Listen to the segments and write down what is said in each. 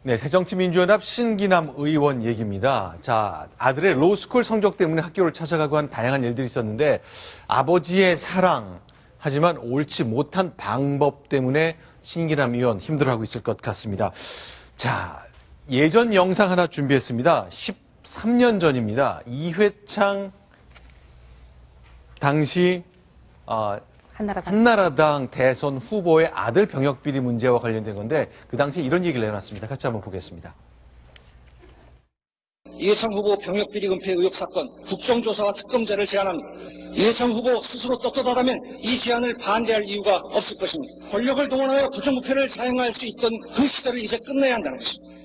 네, 새정치민주연합 신기남 의원 얘기입니다. 자, 아들의 로스쿨 성적 때문에 학교를 찾아가고 한 다양한 일들이 있었는데 아버지의 사랑, 하지만 옳지 못한 방법 때문에 신기남 의원 힘들어하고 있을 것 같습니다. 자, 예전 영상 하나 준비했습니다. 13년 전입니다. 이회창 당시 한나라당 대선 후보의 아들 병역 비리 문제와 관련된 건데 그 당시 이런 얘기를 내놨습니다. 같이 한번 보겠습니다. 이회창 후보 병역 비리 은폐 의혹 사건 국정조사와 특검제를 제안합니다. 이회창 후보 스스로 떳떳하다면 이 제안을 반대할 이유가 없을 것입니다. 권력을 동원하여 부정부패를 자행할 수 있던 그 시대를 이제 끝내야 한다는 것입니다.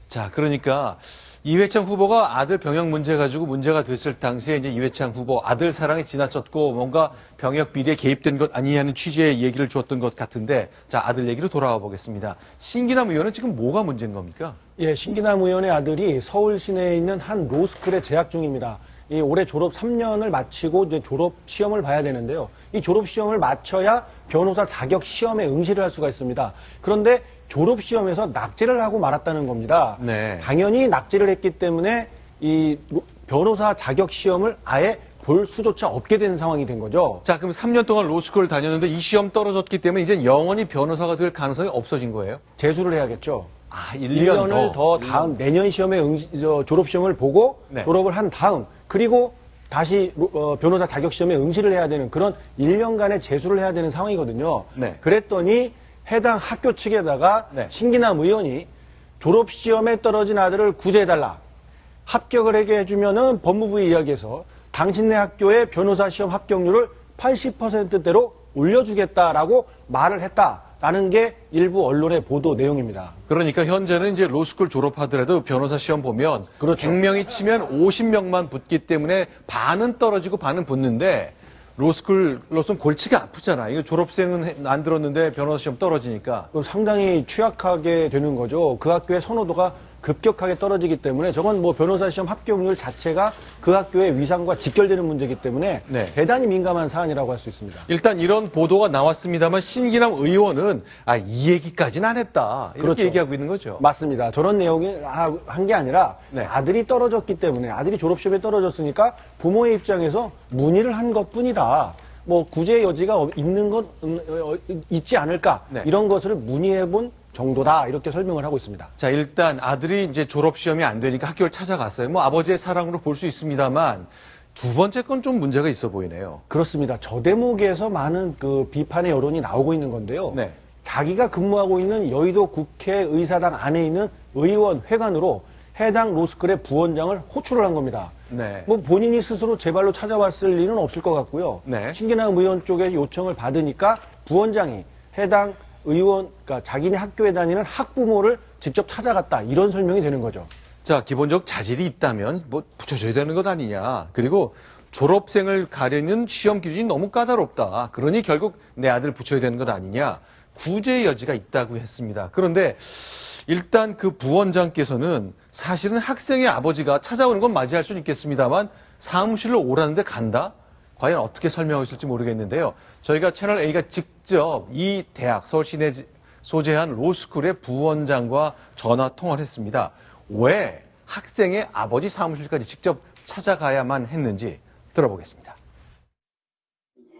자, 그러니까 이회창 후보가 아들 병역 문제 가지고 문제가 됐을 당시에 이제 이회창 후보 아들 사랑이 지나쳤고 뭔가 병역 비리에 개입된 것 아니냐는 취지의 얘기를 주었던 것 같은데, 자, 아들 얘기로 돌아와 보겠습니다. 신기남 의원은 지금 뭐가 문제인 겁니까? 예, 신기남 의원의 아들이 서울 시내에 있는 한 로스쿨에 재학 중입니다. 올해 졸업 3년을 마치고 이제 졸업 시험을 봐야 되는데요. 이 졸업 시험을 마쳐야 변호사 자격 시험에 응시를 할 수가 있습니다. 그런데 졸업 시험에서 낙제를 하고 말았다는 겁니다. 네. 당연히 낙제를 했기 때문에 이 변호사 자격 시험을 아예 볼 수조차 없게 된 상황이 된 거죠. 자, 그럼 3년 동안 로스쿨을 다녔는데 이 시험 떨어졌기 때문에 이제 영원히 변호사가 될 가능성이 없어진 거예요? 재수를 해야겠죠. 아, 1년을 더 다음 내년 시험에 졸업 시험을 보고 네. 졸업을 한 다음 그리고 다시 변호사 자격 시험에 응시를 해야 되는 그런 1년간의 재수를 해야 되는 상황이거든요. 네. 그랬더니 해당 학교 측에다가 네. 신기남 의원이 졸업 시험에 떨어진 아들을 구제해달라. 합격을 하게 해주면은 법무부에 이야기해서 당신네 학교의 변호사 시험 합격률을 80%대로 올려주겠다라고 말을 했다라는 게 일부 언론의 보도 내용입니다. 그러니까 현재는 이제 로스쿨 졸업하더라도 변호사 시험 보면 그렇죠. 100명이 치면 50명만 붙기 때문에 반은 떨어지고 반은 붙는데 로스쿨로서는 골치가 아프잖아. 이거 졸업생은 안 들었는데 변호사 시험 떨어지니까. 상당히 취약하게 되는 거죠. 그 학교의 선호도가 급격하게 떨어지기 때문에 저건 뭐 변호사 시험 합격률 자체가 그 학교의 위상과 직결되는 문제이기 때문에 네. 대단히 민감한 사안이라고 할 수 있습니다. 일단 이런 보도가 나왔습니다만 신기남 의원은 이 얘기까지는 안 했다. 이렇게 그렇죠. 얘기하고 있는 거죠. 맞습니다. 저런 내용이 한 게 아니라 네. 아들이 떨어졌기 때문에 아들이 졸업시험에 떨어졌으니까 부모의 입장에서 문의를 한 것뿐이다. 뭐 구제 여지가 있는 것 있지 않을까 네. 이런 것을 문의해본 정도다 이렇게 설명을 하고 있습니다. 자, 일단 아들이 이제 졸업 시험이 안 되니까 학교를 찾아갔어요. 뭐 아버지의 사랑으로 볼 수 있습니다만 두 번째 건 좀 문제가 있어 보이네요. 그렇습니다. 저 대목에서 많은 그 비판의 여론이 나오고 있는 건데요. 네. 자기가 근무하고 있는 여의도 국회의사당 안에 있는 의원 회관으로 해당 로스쿨의 부원장을 호출을 한 겁니다. 네. 뭐 본인이 스스로 제 발로 찾아왔을 리는 없을 것 같고요. 네. 신기남 의원 쪽에 요청을 받으니까 부원장이 해당 의원, 그러니까 자기네 학교에 다니는 학부모를 직접 찾아갔다. 이런 설명이 되는 거죠. 자, 기본적 자질이 있다면 뭐 붙여줘야 되는 것 아니냐. 그리고 졸업생을 가리는 시험 기준이 너무 까다롭다. 그러니 결국 내 아들 붙여야 되는 것 아니냐. 구제의 여지가 있다고 했습니다. 그런데 일단 그 부원장께서는 사실은 학생의 아버지가 찾아오는 건 맞이할 수는 있겠습니다만 사무실로 오라는데 간다? 과연 어떻게 설명하실지 모르겠는데요. 저희가 채널A가 직접 이 대학 서울 시내 소재한 로스쿨의 부원장과 전화 통화를 했습니다. 왜 학생의 아버지 사무실까지 직접 찾아가야만 했는지 들어보겠습니다.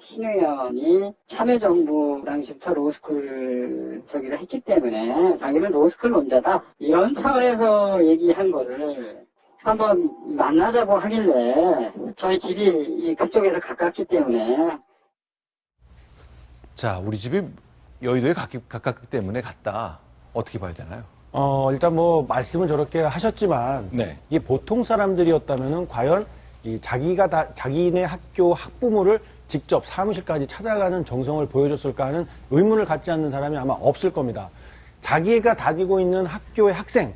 신 의원이 참여정부 당시부터 로스쿨 저기를 했기 때문에 자기는 로스쿨 논자다. 이런 차원에서 얘기한 거를 한번 만나자고 하길래 저희 집이 그쪽에서 가깝기 때문에. 자, 우리 집이 여의도에 가깝기 때문에 갔다. 어떻게 봐야 되나요? 일단 뭐 말씀을 저렇게 하셨지만 네. 이게 보통 사람들이었다면은 과연 자기네 학교 학부모를 직접 사무실까지 찾아가는 정성을 보여줬을까 하는 의문을 갖지 않는 사람이 아마 없을 겁니다. 자기가 다니고 있는 학교의 학생,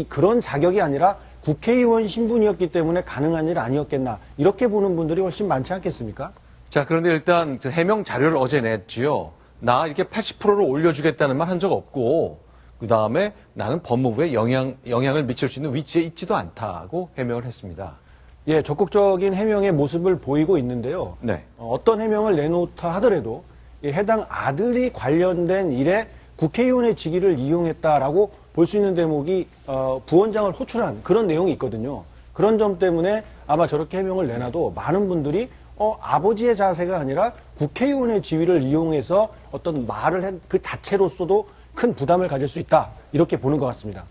그런 자격이 아니라 국회의원 신분이었기 때문에 가능한 일 아니었겠나 이렇게 보는 분들이 훨씬 많지 않겠습니까? 자, 그런데 일단 해명 자료를 어제 냈지요. 나 이렇게 80%를 올려주겠다는 말 한 적 없고 그 다음에 나는 법무부에 영향을 미칠 수 있는 위치에 있지도 않다고 해명을 했습니다. 예, 적극적인 해명의 모습을 보이고 있는데요. 네. 어떤 해명을 내놓다 하더라도 해당 아들이 관련된 일에 국회의원의 직위를 이용했다라고 볼 수 있는 대목이 부원장을 호출한 그런 내용이 있거든요. 그런 점 때문에 아마 저렇게 해명을 내놔도 많은 분들이 아버지의 자세가 아니라 국회의원의 지위를 이용해서 어떤 말을 한 그 자체로서도 큰 부담을 가질 수 있다. 이렇게 보는 것 같습니다.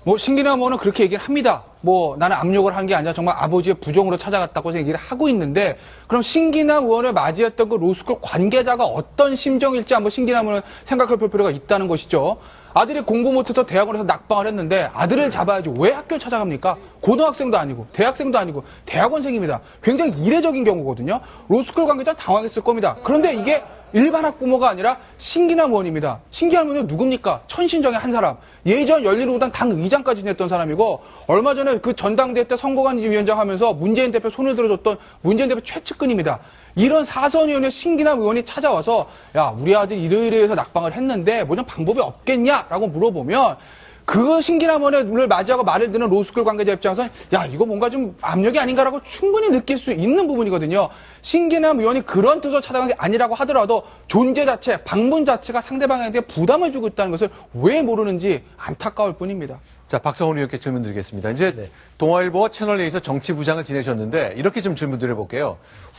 뭐 신기남 의원은 그렇게 얘기를 합니다. 뭐 나는 압력을 한 게 아니라 정말 아버지의 부정으로 찾아갔다고 얘기를 하고 있는데, 그럼 신기남 의원을 맞이했던 그 로스쿨 관계자가 어떤 심정일지 한번 신기남 의원은 생각해 볼 필요가 있다는 것이죠. 아들이 공부 못해서 대학원에서 낙방을 했는데 아들을 잡아야지 왜 학교를 찾아갑니까? 고등학생도 아니고 대학생도 아니고 대학원생입니다. 굉장히 이례적인 경우거든요. 로스쿨 관계자 당황했을 겁니다. 그런데 이게 일반 학부모가 아니라 신기남 의원입니다. 신기남 의원은 누굽니까? 천신정의 한 사람. 예전 열린우리당 당 의장까지 지냈던 사람이고, 얼마 전에 그 전당대회 때 선거관 위원장 하면서 문재인 대표 손을 들어줬던 문재인 대표 최측근입니다. 이런 사선 의원의 신기남 의원이 찾아와서 야, 우리 아들 이러이러해서 낙방을 했는데 뭐 좀 방법이 없겠냐라고 물어보면, 그 신기남 의원을 맞이하고 말을 듣는 로스쿨 관계자 입장에서는 야, 이거 뭔가 좀 압력이 아닌가라고 충분히 느낄 수 있는 부분이거든요. 신기남 의원이 그런 뜻으로 찾아간 게 아니라고 하더라도 존재 자체, 방문 자체가 상대방에게 부담을 주고 있다는 것을 왜 모르는지 안타까울 뿐입니다. 자, 박성훈 의원께 질문 드리겠습니다. 이제 동아일보와 채널A에서 정치부장을 지내셨는데 이렇게 좀 질문 드려볼게요.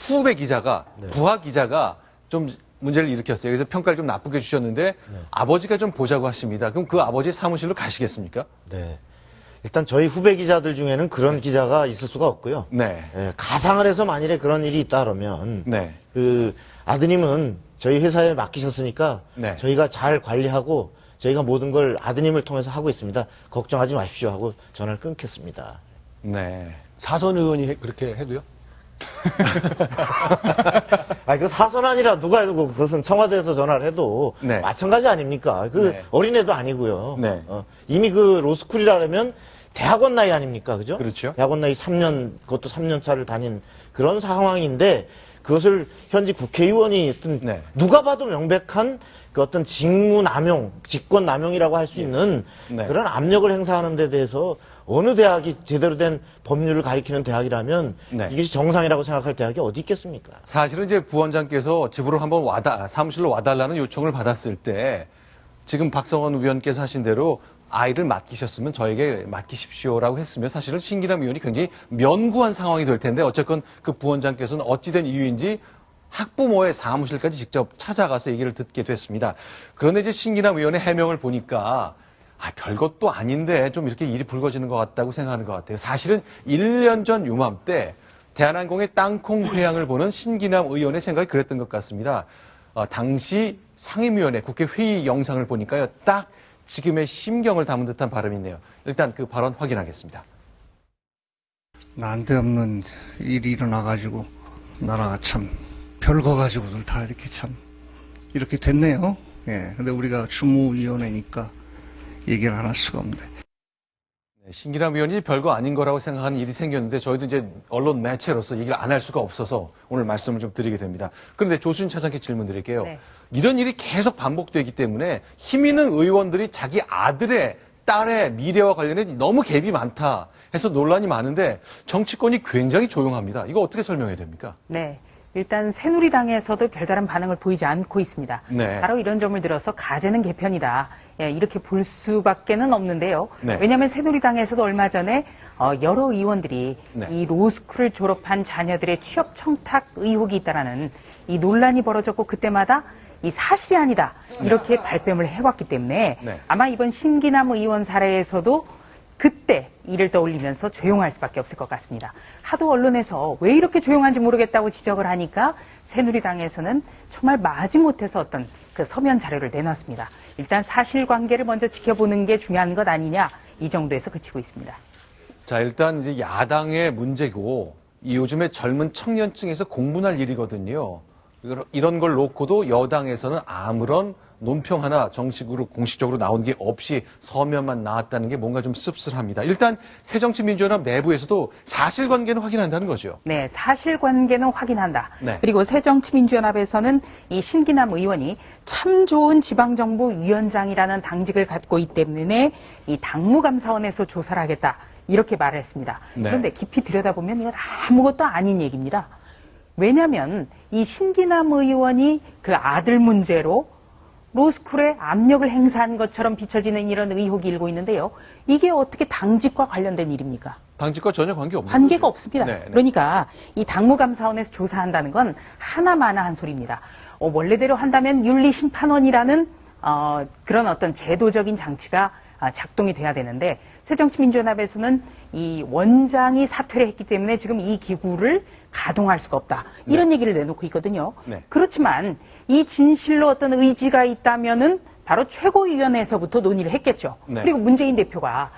후배 기자가, 부하 기자가 좀 문제를 일으켰어요. 그래서 평가를 좀 나쁘게 주셨는데 아버지가 좀 보자고 하십니다. 그럼 그 아버지 사무실로 가시겠습니까? 네. 일단 저희 후배 기자들 중에는 그런 기자가 있을 수가 없고요. 네. 예, 가상을 해서 만일에 그런 일이 있다 그러면 네. 그 아드님은 저희 회사에 맡기셨으니까 네. 저희가 잘 관리하고 저희가 모든 걸 아드님을 통해서 하고 있습니다. 걱정하지 마십시오 하고 전화를 끊겠습니다. 네. 사선 의원이 그렇게 해도요? 아, 그 사선 아니라 누가 해도 그것은 청와대에서 전화를 해도 네. 마찬가지 아닙니까? 그 네. 어린애도 아니고요. 네. 이미 그 로스쿨이라면 대학원 나이 아닙니까? 그죠? 그렇죠. 대학원 나이 3년, 그것도 3년 차를 다닌 그런 상황인데 그것을 현지 국회의원이 어떤 네. 누가 봐도 명백한 그 어떤 직무남용, 직권남용이라고 할 수 있는 네. 그런 압력을 행사하는 데 대해서 어느 대학이 제대로 된 법률을 가리키는 대학이라면 네. 이것이 정상이라고 생각할 대학이 어디 있겠습니까? 사실은 이제 부원장께서 집으로 한번 사무실로 와달라는 요청을 받았을 때 지금 박성원 의원께서 하신 대로 아이를 맡기셨으면 저에게 맡기십시오라고 했으면 사실은 신기남 의원이 굉장히 면구한 상황이 될 텐데 어쨌건 그 부원장께서는 어찌된 이유인지 학부모의 사무실까지 직접 찾아가서 얘기를 듣게 됐습니다. 그런데 이제 신기남 의원의 해명을 보니까 별것도 아닌데 좀 이렇게 일이 불거지는 것 같다고 생각하는 것 같아요. 사실은 1년 전 요맘때 대한항공의 땅콩 회항을 보는 신기남 의원의 생각이 그랬던 것 같습니다. 당시 상임위원회 국회 회의 영상을 보니까요. 딱 지금의 심경을 담은 듯한 발음이 있네요. 일단 그 발언 확인하겠습니다. 난데없는 일이 일어나가지고 나라가 참 별거 가지고들 다 이렇게 참 이렇게 됐네요. 예, 근데 우리가 주무위원회니까 얘기를 안 할 수가 없는데. 신기남 의원이 별거 아닌 거라고 생각하는 일이 생겼는데 저희도 이제 언론 매체로서 얘기를 안 할 수가 없어서 오늘 말씀을 좀 드리게 됩니다. 그런데 조수진 차장께 질문 드릴게요. 네. 이런 일이 계속 반복되기 때문에 힘 있는 의원들이 자기 아들의 딸의 미래와 관련해 너무 갭이 많다 해서 논란이 많은데 정치권이 굉장히 조용합니다. 이거 어떻게 설명해야 됩니까? 네. 일단 새누리당에서도 별다른 반응을 보이지 않고 있습니다. 네. 바로 이런 점을 들어서 가재는 개편이다. 예, 이렇게 볼 수밖에는 없는데요. 네. 왜냐하면 새누리당에서도 얼마 전에 여러 의원들이 네. 이 로스쿨을 졸업한 자녀들의 취업 청탁 의혹이 있다라는 이 논란이 벌어졌고 그때마다 이 사실이 아니다 이렇게 발뺌을 해왔기 때문에 네. 아마 이번 신기남 의원 사례에서도 그때 이를 떠올리면서 조용할 수밖에 없을 것 같습니다. 하도 언론에서 왜 이렇게 조용한지 모르겠다고 지적을 하니까 새누리당에서는 정말 마지못해서 어떤 그 서면 자료를 내놨습니다. 일단 사실관계를 먼저 지켜보는 게 중요한 것 아니냐 이 정도에서 그치고 있습니다. 자, 일단 이제 야당의 문제고 이 요즘에 젊은 청년층에서 공분할 일이거든요. 이런 걸 놓고도 여당에서는 아무런 논평 하나 정식으로 공식적으로 나온 게 없이 서면만 나왔다는 게 뭔가 좀 씁쓸합니다. 일단 새정치민주연합 내부에서도 사실관계는 확인한다는 거죠. 네, 사실관계는 확인한다. 네. 그리고 새정치민주연합에서는 이 신기남 의원이 참 좋은 지방정부위원장이라는 당직을 갖고 있기 때문에 이 당무감사원에서 조사를 하겠다. 이렇게 말을 했습니다. 네. 그런데 깊이 들여다보면 이건 아무것도 아닌 얘기입니다. 왜냐하면 이 신기남 의원이 그 아들 문제로 로스쿨에 압력을 행사한 것처럼 비춰지는 이런 의혹이 일고 있는데요. 이게 어떻게 당직과 관련된 일입니까? 당직과 전혀 관계없는 관계가 거죠. 없습니다. 네, 네. 그러니까 이 당무감사원에서 조사한다는 건 하나마나한 소리입니다. 원래대로 한다면 윤리심판원이라는 그런 어떤 제도적인 장치가 작동이 돼야 되는데 새정치민주연합에서는 이 원장이 사퇴를 했기 때문에 지금 이 기구를 가동할 수가 없다. 이런 얘기를 내놓고 있거든요. 네. 그렇지만 이 진실로 어떤 의지가 있다면은 바로 최고위원회에서부터 논의를 했겠죠. 네. 그리고 문재인 대표가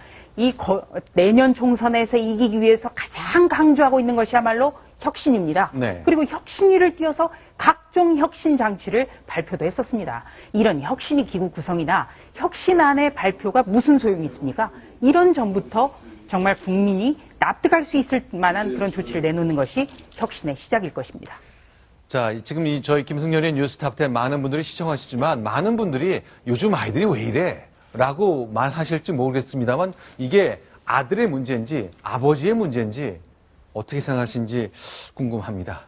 내년 총선에서 이기기 위해서 가장 강조하고 있는 것이야말로 혁신입니다. 네. 그리고 혁신위를 띄워서 각종 혁신 장치를 발표도 했었습니다. 이런 혁신위 기구 구성이나 혁신안의 발표가 무슨 소용이 있습니까? 이런 전부터 정말 국민이 납득할 수 있을 만한 그런 조치를 내놓는 것이 혁신의 시작일 것입니다. 자, 지금 저희 김승열의 뉴스탑10 많은 분들이 시청하시지만 많은 분들이 요즘 아이들이 왜 이래? 라고 말하실지 모르겠습니다만 이게 아들의 문제인지 아버지의 문제인지 어떻게 생각하시는지 궁금합니다.